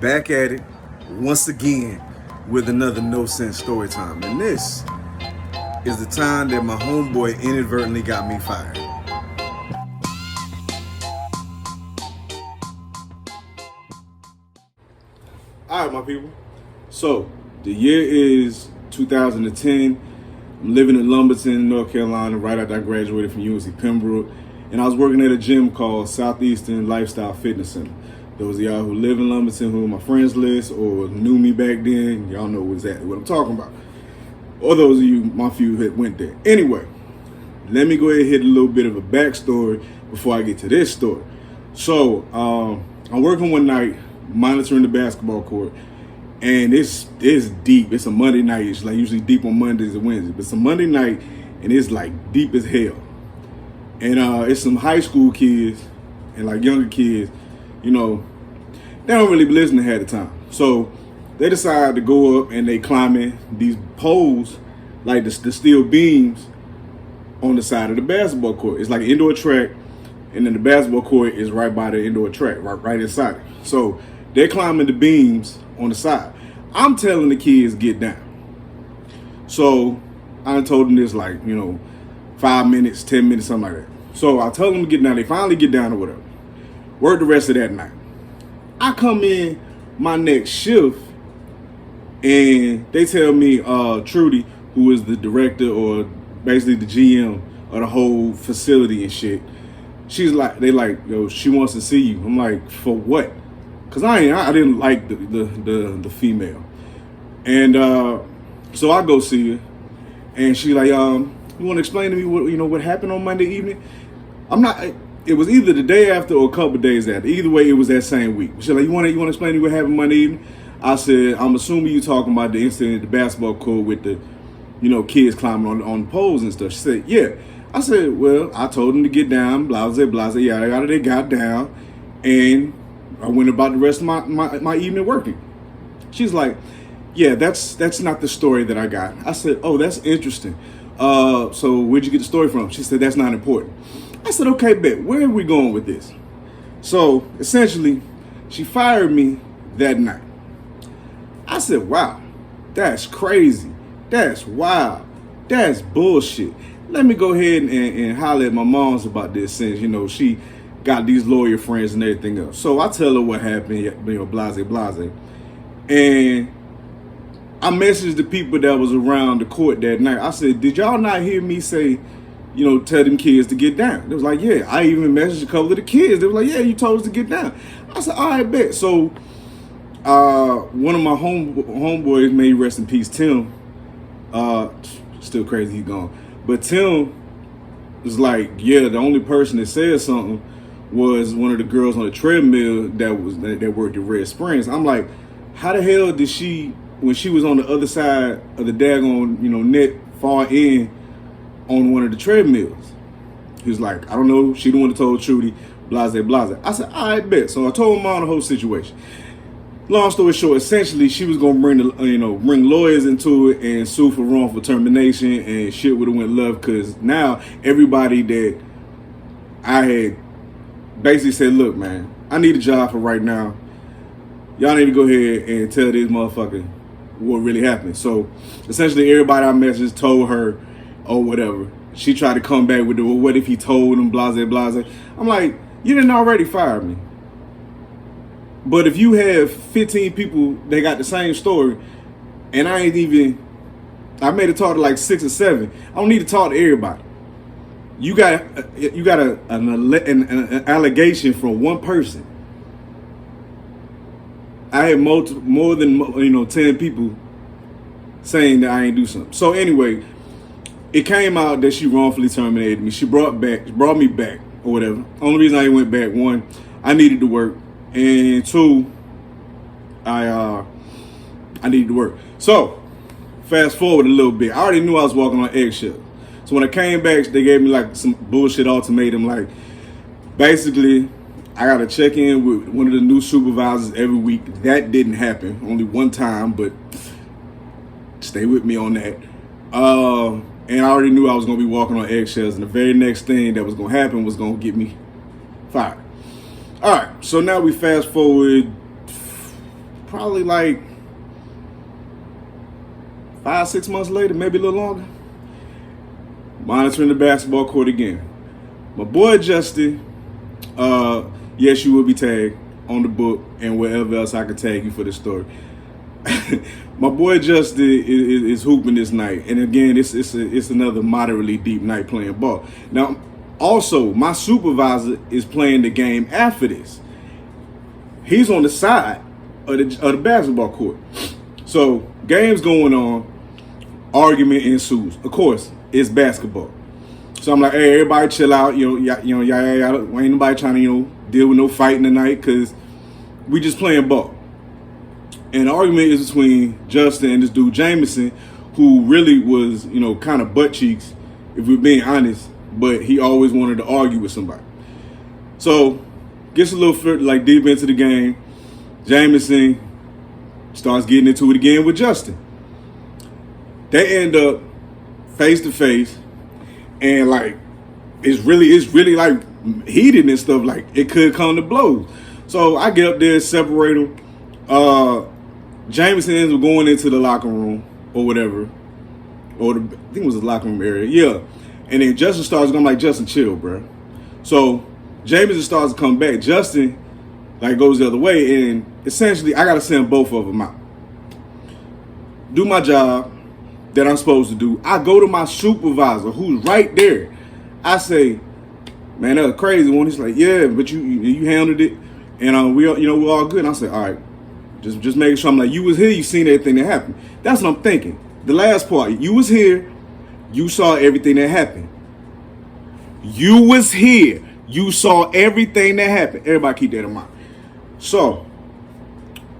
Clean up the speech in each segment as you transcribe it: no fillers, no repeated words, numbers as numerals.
back at it once again with another No Sense story time. And this is the time that my homeboy inadvertently got me fired. All right, my people. So, the year is 2010. I'm living in Lumberton, North Carolina, right after I graduated from UNC Pembroke. And I was working at a gym called Southeastern Lifestyle Fitness Center. Those of y'all who live in Lumberton, who are my friends list or knew me back then, y'all know exactly what I'm talking about. Or those of you, my few that went there. Anyway, let me go ahead and hit a little bit of a backstory before I get to this story. So, I'm working one night, monitoring the basketball court, and it's deep. It's a Monday night. It's like usually deep on Mondays and Wednesdays, but it's a Monday night, and it's like deep as hell. And it's some high school kids and like younger kids, you know, they don't really be listening half the time. So they decide to go up and they climb in these poles, like the steel beams on the side of the basketball court. It's like an indoor track, and then the basketball court is right by the indoor track, right inside it. So they're climbing the beams on the side. I'm telling the kids, get down. So I told them this like, 5 minutes, 10 minutes, something like that. So I told them to get down. They finally get down or whatever. Work the rest of that night. I come in my next shift and they tell me Trudy, who is the director or basically the GM of the whole facility and shit, yo, she wants to see you. I'm like, for what? Cause I didn't like the female. And so I go see her and she like, you want to explain to me what happened on Monday evening? It was either the day after or a couple days after. Either way, it was that same week. She's like, you want to explain to me what happened Monday evening? I said, I'm assuming you talking about the incident at the basketball court with the, kids climbing on the poles and stuff. She said, yeah. I said, well, I told them to get down, blase, yada, yada. They got down, and I went about the rest of my evening working. She's like, yeah, that's not the story that I got. I said, oh, that's interesting. So where'd you get the story from? She said, that's not important. I said, okay, bet. Where are we going with this? So essentially, she fired me that night. I said, wow, that's crazy. That's wild. That's bullshit. Let me go ahead and holler at my mom's about this since, she got these lawyer friends and everything else. So I tell her what happened, blase. And I messaged the people that was around the court that night. I said, did y'all not hear me say, tell them kids to get down? They was like, yeah. I even messaged a couple of the kids. They was like, yeah, you told us to get down. I said, all right, bet. So one of my homeboys, may he rest in peace, Tim, still crazy, he gone. But Tim was like, yeah, the only person that said something was one of the girls on the treadmill that worked at Red Springs. I'm like, how the hell did she, when she was on the other side of the daggone, net far in on one of the treadmills? He was like, I don't know. She the one that told Trudy, blase. I said, all right, bet. So I told Mom the whole situation. Long story short, essentially, she was gonna bring lawyers into it and sue for wrongful termination, and shit would have went left because now everybody that I had basically said, look, man, I need a job for right now. Y'all need to go ahead and tell this motherfucker what really happened. So essentially, everybody I messaged told her or whatever. She tried to come back with well, what if he told him, blase. I'm like, you didn't already fire me. But if you have 15 people that got the same story, and I made a talk to like 6 or 7. I don't need to talk to everybody. You got an allegation from one person. I had more than 10 people saying that I ain't do something. So anyway, it came out that she wrongfully terminated me. She brought me back or whatever. Only reason I went back, 1, I needed to work, and 2, I needed to work. So fast forward a little bit. I already knew I was walking on eggshells. So when I came back, they gave me like some bullshit ultimatum, like basically I gotta check in with one of the new supervisors every week. That didn't happen, only one time, but stay with me on that. And I already knew I was gonna be walking on eggshells, and the very next thing that was gonna happen was gonna get me 5. All right, so now we fast forward probably like 5-6 months later, maybe a little longer, monitoring the basketball court again. My boy Justin, yes, you will be tagged on the book and wherever else I can tag you for this story. My boy Justin is hooping this night, and again, it's another moderately deep night playing ball. Now, also, my supervisor is playing the game after this. He's on the side of the basketball court. So, game's going on, argument ensues. Of course, it's basketball. So I'm like, hey, everybody chill out. Ain't nobody trying to, deal with no fighting tonight because we just playing ball. And the argument is between Justin and this dude Jameson, who really was, kind of butt cheeks, if we're being honest, but he always wanted to argue with somebody. So, gets a little deep into the game. Jameson starts getting into it again with Justin. They end up face to face, and it's really like heated and stuff. Like it could come to blows. So I get up there, separate them. Jameson ends up going into the locker room or whatever, I think it was the locker room area. Yeah, and then Justin starts going like, Justin, chill, bro. So Jameson starts to come back. Justin goes the other way, and essentially I gotta send both of them out. Do my job that I'm supposed to do. I go to my supervisor who's right there. I say, man, that was crazy one. He's like, yeah, but you handled it, and we're all good. And I say, all right, just making sure. I'm like, you was here, you seen everything that happened. That's what I'm thinking. The last part, you was here, you saw everything that happened. You was here, you saw everything that happened. Everybody keep that in mind. So,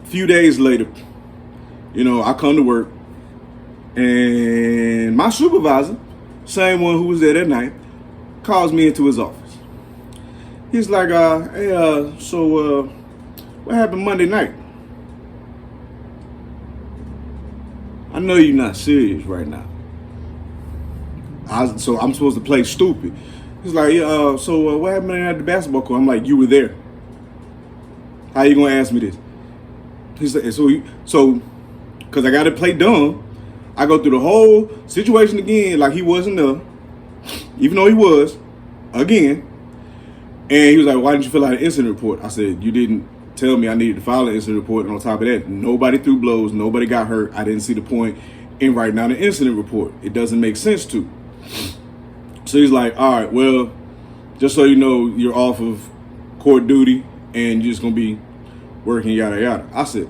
a few days later, I come to work, and my supervisor, same one who was there that night, calls me into his office. He's like, hey, so what happened Monday night? I know you're not serious right now. So I'm supposed to play stupid. He's like, yeah, so what happened at the basketball court? I'm like, you were there. How you gonna ask me this? He's like, so, because I got to play dumb, I go through the whole situation again like he wasn't there, even though he was, again. And he was like, why didn't you fill out an incident report? I said, you didn't tell me I needed to file an incident report. And on top of that, nobody threw blows, nobody got hurt. I didn't see the point in writing down an incident report. It doesn't make sense to. So he's like, all right, well, just so you know, you're off of court duty and you're just going to be working, yada, yada. I said,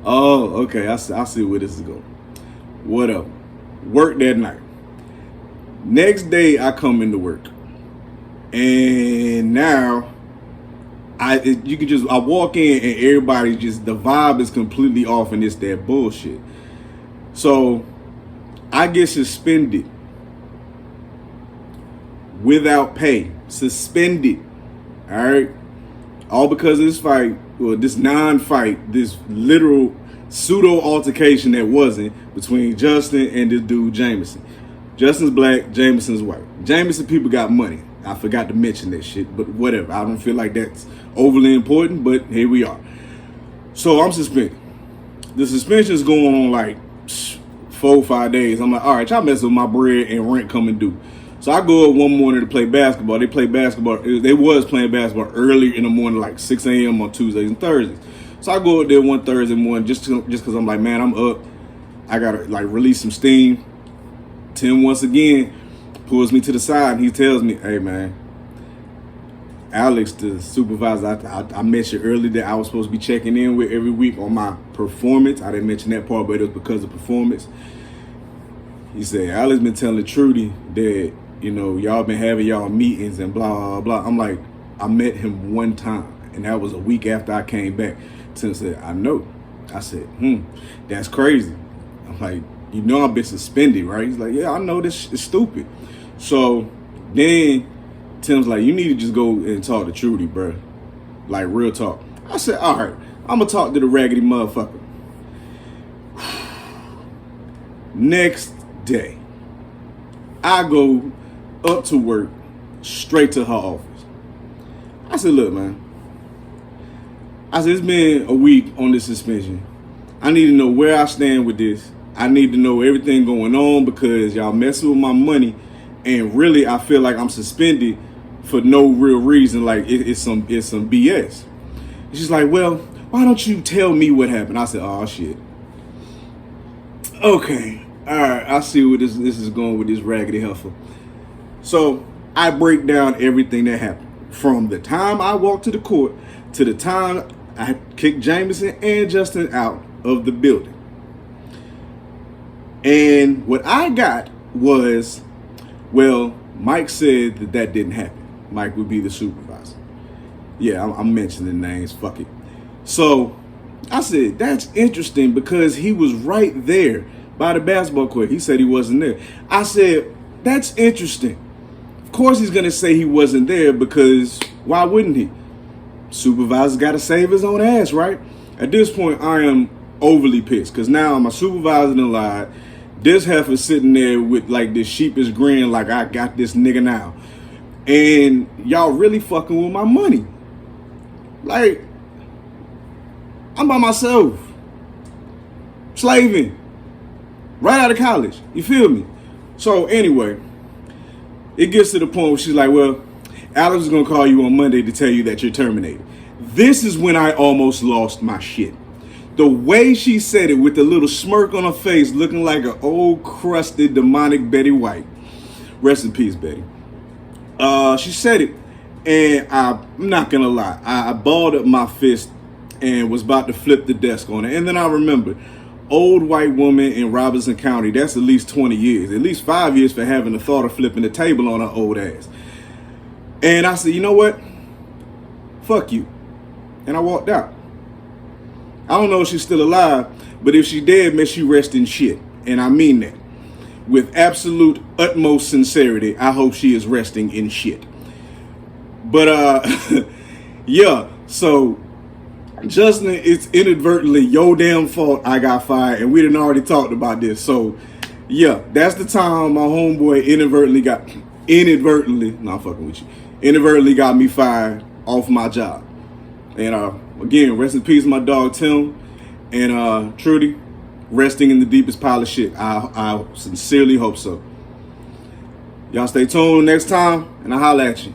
oh, okay, I see where this is going. Whatever. Work that night. Next day, I come into work. And now, I walk in and everybody the vibe is completely off and it's that bullshit. So, I get suspended without pay. Suspended. All right? All because of this fight, or this non-fight, this literal pseudo altercation that wasn't between Justin and this dude Jameson. Justin's black, Jameson's white. Jameson people got money. I forgot to mention that shit, but whatever. I don't feel like that's overly important, but here we are. So I'm suspended. The suspension is going on 4 or 5 days. I'm like, all right, y'all messing with my bread and rent coming due. So I go up one morning to play basketball. They play basketball. They was playing basketball early in the morning, 6 a.m. on Tuesdays and Thursdays. So I go up there one Thursday morning just because I'm like, man, I'm up. I got to release some steam. Tim once again pulls me to the side and he tells me, hey, man, Alex, the supervisor, I mentioned earlier that I was supposed to be checking in with every week on my performance. I didn't mention that part, but it was because of performance. He said, Alex been telling Trudy that, y'all been having y'all meetings and blah, blah, blah. I'm like, I met him one time, and that was a week after I came back. Tim said, I know. I said, that's crazy. I'm like, I've been suspended, right? He's like, yeah, I know this is stupid. So then Tim's like, you need to just go and talk to Trudy, bro. Real talk. I said, all right, I'm going to talk to the raggedy motherfucker. Next day, I go up to work, straight to her office. I said, look, man, I said, it's been a week on this suspension. I need to know where I stand with this. I need to know everything going on because y'all messing with my money, and really I feel like I'm suspended for no real reason. Like it's some BS. And she's like, well, why don't you tell me what happened? I said, oh shit. Okay, all right. I see where this is going with this raggedy heifer. So I break down everything that happened from the time I walked to the court to the time I kicked Jameson and Justin out of the building. And what I got was, well, Mike said that didn't happen. Mike would be the supervisor. Yeah, I'm mentioning names. Fuck it. So I said, that's interesting because he was right there by the basketball court. He said he wasn't there. I said, that's interesting. Of course he's going to say he wasn't there because why wouldn't he? Supervisor's got to save his own ass, right? At this point, I am overly pissed because now my supervisor done lied. This heifer sitting there with like this sheepish grin like I got this nigga now. And y'all really fucking with my money. Like, I'm by myself. Slaving. Right out of college. You feel me? So anyway, it gets to the point where she's like, well, Alex is going to call you on Monday to tell you that you're terminated. This is when I almost lost my shit. The way she said it with the little smirk on her face looking like an old crusted demonic Betty White. Rest in peace, Betty. She said it, and I'm not going to lie. I balled up my fist and was about to flip the desk on it. And then I remembered, old white woman in Robinson County, that's at least 20 years. At least 5 years for having the thought of flipping the table on her old ass. And I said, you know what? Fuck you. And I walked out. I don't know if she's still alive, but if she dead, may she rest in shit. And I mean that. With absolute utmost sincerity, I hope she is resting in shit. But, yeah, so Justin, it's inadvertently your damn fault I got fired, and we done already talked about this. So, yeah, that's the time my homeboy inadvertently got me fired off my job. And again, rest in peace, my dog Tim, and Trudy, resting in the deepest pile of shit. I sincerely hope so. Y'all stay tuned next time, and I'll holla at you.